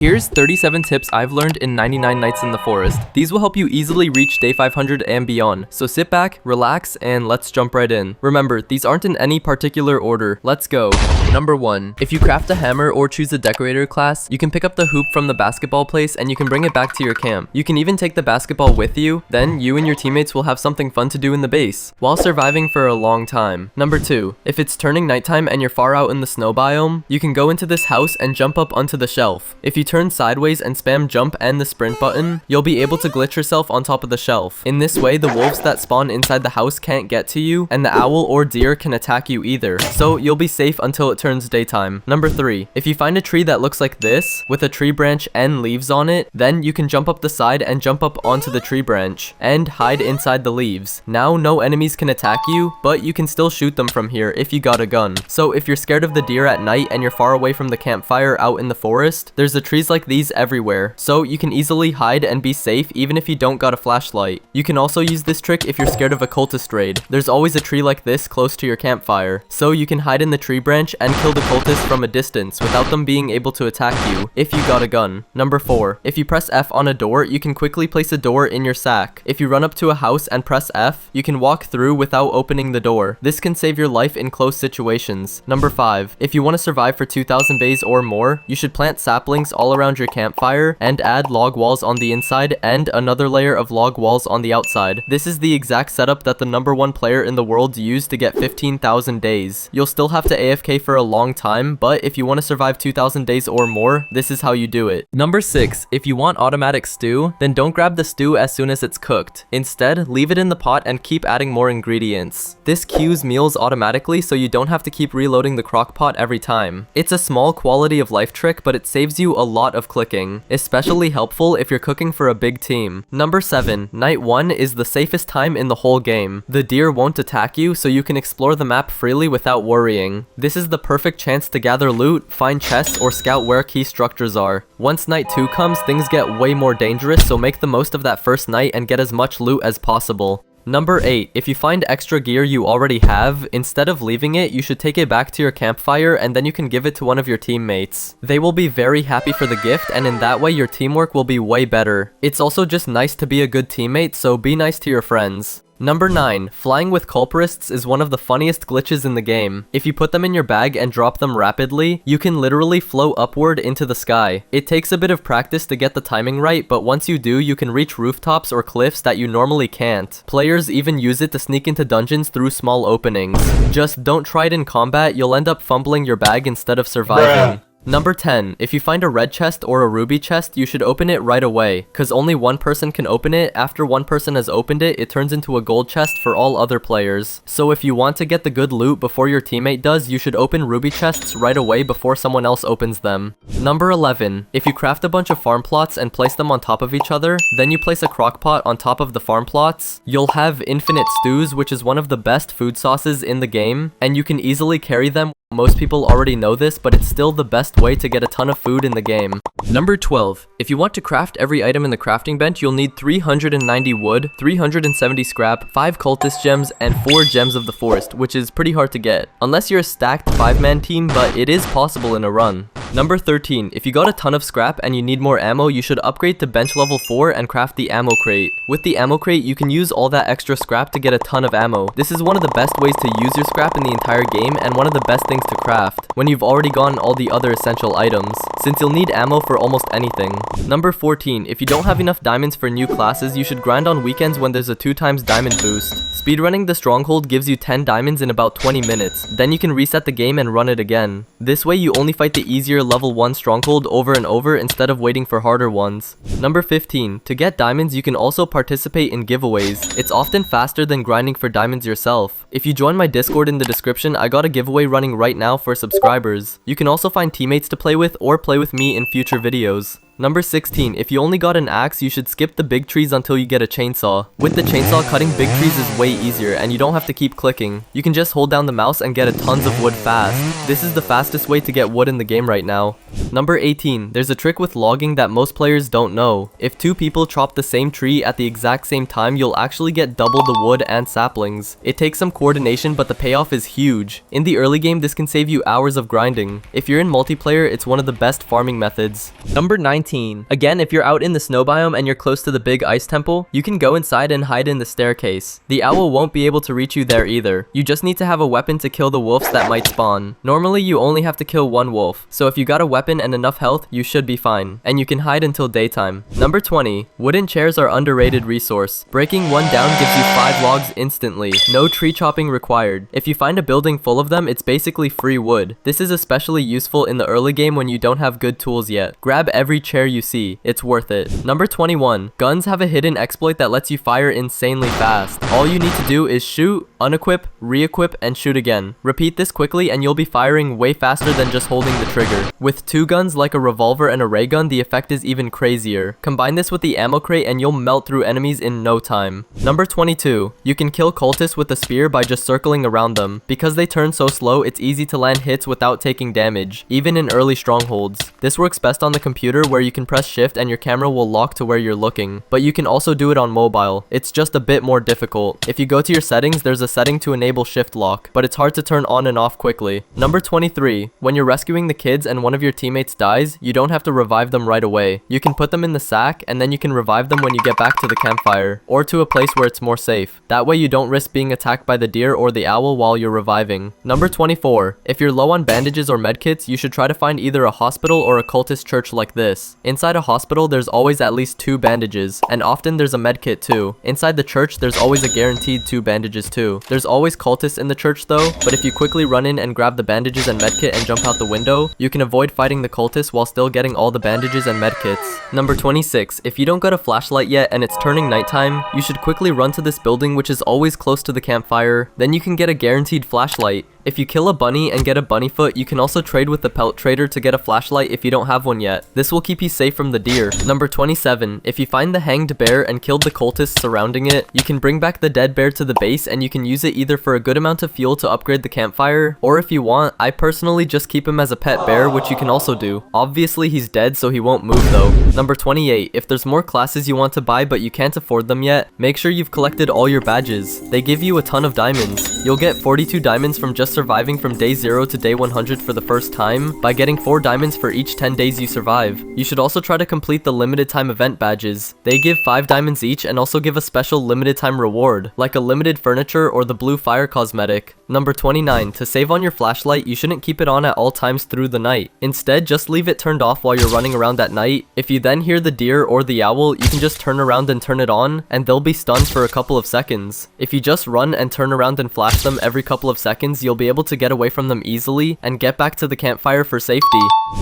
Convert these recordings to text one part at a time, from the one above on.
Here's 37 tips I've learned in 99 Nights in the Forest. These will help you easily reach day 500 and beyond. So sit back, relax, and let's jump right in. Remember, these aren't in any particular order. Let's go. Number 1. If you craft a hammer or choose a decorator class, you can pick up the hoop from the basketball place and you can bring it back to your camp. You can even take the basketball with you, then you and your teammates will have something fun to do in the base, while surviving for a long time. Number 2. If it's turning nighttime and you're far out in the snow biome, you can go into this house and jump up onto the shelf. If you turn sideways and spam jump and the sprint button, you'll be able to glitch yourself on top of the shelf. In this way, the wolves that spawn inside the house can't get to you, and the owl or deer can attack you either, so you'll be safe until it turns daytime. Number 3. If you find a tree that looks like this, with a tree branch and leaves on it, then you can jump up the side and jump up onto the tree branch, and hide inside the leaves. Now, no enemies can attack you, but you can still shoot them from here if you got a gun. So if you're scared of the deer at night and you're far away from the campfire out in the forest, there's the trees like these everywhere, so you can easily hide and be safe even if you don't got a flashlight. You can also use this trick if you're scared of a cultist raid. There's always a tree like this close to your campfire, so you can hide in the tree branch and kill the cultists from a distance without them being able to attack you if you got a gun. Number 4. If you press F on a door, you can quickly place a door in your sack. If you run up to a house and press F, you can walk through without opening the door. This can save your life in close situations. Number 5. If you want to survive for 2,000 days or more, you should plant saplings all around your campfire and add log walls on the inside and another layer of log walls on the outside. This is the exact setup that the #1 player in the world used to get 15,000 days. You'll still have to AFK for a long time, but if you want to survive 2,000 days or more, this is how you do it. Number 6. If you want automatic stew, then don't grab the stew as soon as it's cooked. Instead, leave it in the pot and keep adding more ingredients. This queues meals automatically so you don't have to keep reloading the crock pot every time. It's a small quality of life trick, but it saves you a lot of clicking, especially helpful if you're cooking for a big team. Number 7. Night 1 is the safest time in the whole game. The deer won't attack you, so you can explore the map freely without worrying. This is the perfect chance to gather loot, find chests, or scout where key structures are. Once night 2 comes, things get way more dangerous, so make the most of that first night and get as much loot as possible. Number 8. If you find extra gear you already have, instead of leaving it, you should take it back to your campfire and then you can give it to one of your teammates. They will be very happy for the gift, and in that way your teamwork will be way better. It's also just nice to be a good teammate, so be nice to your friends. Number 9. Flying with culprists is one of the funniest glitches in the game. If you put them in your bag and drop them rapidly, you can literally float upward into the sky. It takes a bit of practice to get the timing right, but once you do, you can reach rooftops or cliffs that you normally can't. Players even use it to sneak into dungeons through small openings. Just don't try it in combat, you'll end up fumbling your bag instead of surviving. Number 10. If you find a red chest or a ruby chest, you should open it right away, cause only one person can open it. After one person has opened it, it turns into a gold chest for all other players. So if you want to get the good loot before your teammate does, you should open ruby chests right away before someone else opens them. Number 11. If you craft a bunch of farm plots and place them on top of each other, then you place a crock pot on top of the farm plots, you'll have infinite stews, which is one of the best food sauces in the game, and you can easily carry them. Most people already know this, but it's still the best way to get a ton of food in the game. Number 12. If you want to craft every item in the crafting bench, you'll need 390 wood, 370 scrap, 5 cultist gems, and 4 gems of the forest, which is pretty hard to get. Unless you're a stacked 5-man team, but it is possible in a run. Number 13. If you got a ton of scrap and you need more ammo, you should upgrade to bench level 4 and craft the ammo crate. With the ammo crate, you can use all that extra scrap to get a ton of ammo. This is one of the best ways to use your scrap in the entire game and one of the best things to craft when you've already gotten all the other essential items, since you'll need ammo for almost anything. Number 14. If you don't have enough diamonds for new classes, you should grind on weekends when there's a 2x diamond boost. Speedrunning the stronghold gives you 10 diamonds in about 20 minutes. Then you can reset the game and run it again. This way you only fight the easier level 1 stronghold over and over instead of waiting for harder ones. Number 15. To get diamonds, you can also participate in giveaways. It's often faster than grinding for diamonds yourself. If you join my Discord in the description, I got a giveaway running right now for subscribers. You can also find teammates to play with or play with me in future videos. Number 16, if you only got an axe, you should skip the big trees until you get a chainsaw. With the chainsaw, cutting big trees is way easier and you don't have to keep clicking. You can just hold down the mouse and get a tons of wood fast. This is the fastest way to get wood in the game right now. Number 18, there's a trick with logging that most players don't know. If two people chop the same tree at the exact same time, you'll actually get double the wood and saplings. It takes some coordination, but the payoff is huge. In the early game, this can save you hours of grinding. If you're in multiplayer, it's one of the best farming methods. Number 19, again, if you're out in the snow biome and you're close to the big ice temple, you can go inside and hide in the staircase. The owl won't be able to reach you there either. You just need to have a weapon to kill the wolves that might spawn. Normally, you only have to kill one wolf, so if you got a weapon and enough health, you should be fine. And you can hide until daytime. Number 20, wooden chairs are underrated resource. Breaking one down gives you 5 logs instantly. No tree chopping required. If you find a building full of them, it's basically free wood. This is especially useful in the early game when you don't have good tools yet. Grab every chair you see. It's worth it. Number 21, guns have a hidden exploit that lets you fire insanely fast. All you need to do is shoot, unequip, re-equip, and shoot again. Repeat this quickly and you'll be firing way faster than just holding the trigger. With 2 guns like a revolver and a ray gun, the effect is even crazier. Combine this with the ammo crate and you'll melt through enemies in no time. Number 22, you can kill cultists with a spear by just circling around them. Because they turn so slow, it's easy to land hits without taking damage, even in early strongholds. This works best on the computer where you can press shift and your camera will lock to where you're looking, but you can also do it on mobile. It's just a bit more difficult. If you go to your settings, there's a setting to enable shift lock, but it's hard to turn on and off quickly. Number 23, when you're rescuing the kids and one of your teammates dies, you don't have to revive them right away. You can put them in the sack and then you can revive them when you get back to the campfire, or to a place where it's more safe. That way you don't risk being attacked by the deer or the owl while you're reviving. Number 24, if you're low on bandages or medkits, you should try to find either a hospital or a cultist church like this. Inside a hospital, there's always at least 2 bandages, and often there's a medkit too. Inside the church, there's always a guaranteed 2 bandages too. There's always cultists in the church though, but if you quickly run in and grab the bandages and medkit and jump out the window, you can avoid fighting the cultists while still getting all the bandages and medkits. Number 26, if you don't got a flashlight yet and it's turning nighttime, you should quickly run to this building which is always close to the campfire. Then you can get a guaranteed flashlight. If you kill a bunny and get a bunny foot, you can also trade with the pelt trader to get a flashlight if you don't have one yet. This will keep you safe from the deer. Number 27, if you find the hanged bear and killed the cultists surrounding it, you can bring back the dead bear to the base and you can use it either for a good amount of fuel to upgrade the campfire, or if you want, I personally just keep him as a pet bear, which you can also do. Obviously he's dead so he won't move though. Number 28, if there's more classes you want to buy but you can't afford them yet, make sure you've collected all your badges. They give you a ton of diamonds. You'll get 42 diamonds from just surviving from day 0 to day 100 for the first time by getting 4 diamonds for each 10 days you survive. You should also try to complete the limited time event badges. They give 5 diamonds each and also give a special limited time reward, like a limited furniture or the blue fire cosmetic. Number 29, to save on your flashlight, you shouldn't keep it on at all times through the night. Instead, just leave it turned off while you're running around at night. If you then hear the deer or the owl, you can just turn around and turn it on, and they'll be stunned for a couple of seconds. If you just run and turn around and flash them every couple of seconds, you'll be able to get away from them easily and get back to the campfire for safety.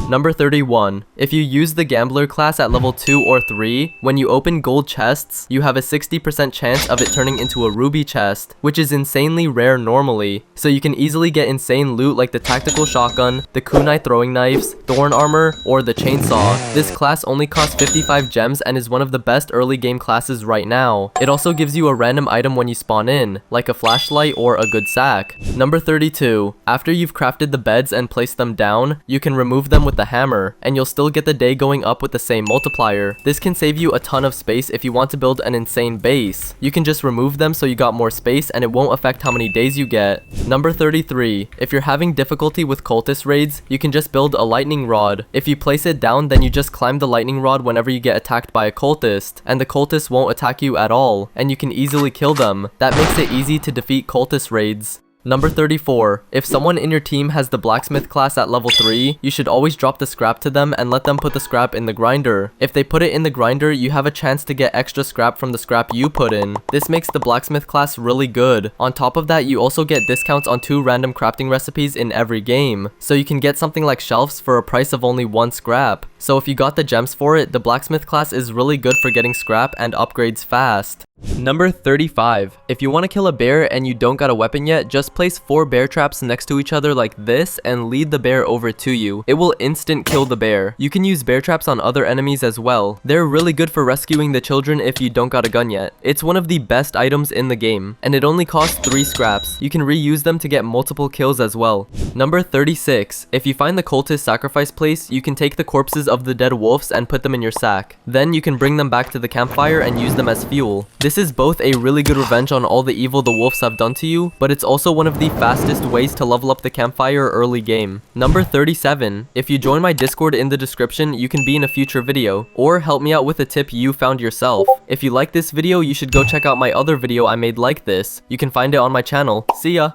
Number 31, if you use the gambler class at level 2 or 3, when you open gold chests, you have a 60% chance of it turning into a ruby chest, which is insanely rare normally. So you can easily get insane loot like the tactical shotgun, the kunai throwing knives, thorn armor, or the chainsaw. This class only costs 55 gems and is one of the best early game classes right now. It also gives you a random item when you spawn in, like a flashlight or a good sack. Number 32, after you've crafted the beds and placed them down, you can remove them with the hammer, and you'll still get the day going up with the same multiplier. This can save you a ton of space if you want to build an insane base. You can just remove them so you got more space and it won't affect how many days you get. Number 33, if you're having difficulty with cultist raids, you can just build a lightning rod. If you place it down, then you just climb the lightning rod whenever you get attacked by a cultist, and the cultists won't attack you at all, and you can easily kill them. That makes it easy to defeat cultist raids. Number 34, if someone in your team has the blacksmith class at level 3, you should always drop the scrap to them and let them put the scrap in the grinder. If they put it in the grinder, you have a chance to get extra scrap from the scrap you put in. This makes the blacksmith class really good. On top of that, you also get discounts on 2 random crafting recipes in every game, so you can get something like shelves for a price of only 1 scrap. So if you got the gems for it, the blacksmith class is really good for getting scrap and upgrades fast. Number 35. If you want to kill a bear and you don't got a weapon yet, just place 4 bear traps next to each other like this and lead the bear over to you. It will instant kill the bear. You can use bear traps on other enemies as well. They're really good for rescuing the children if you don't got a gun yet. It's one of the best items in the game, and it only costs 3 scraps. You can reuse them to get multiple kills as well. Number 36. If you find the cultist sacrifice place, you can take the corpses of the dead wolves and put them in your sack. Then you can bring them back to the campfire and use them as fuel. This is both a really good revenge on all the evil the wolves have done to you, but it's also one of the fastest ways to level up the campfire early game. Number 37. If you join my Discord in the description, you can be in a future video, or help me out with a tip you found yourself. If you like this video, you should go check out my other video I made like this. You can find it on my channel. See ya!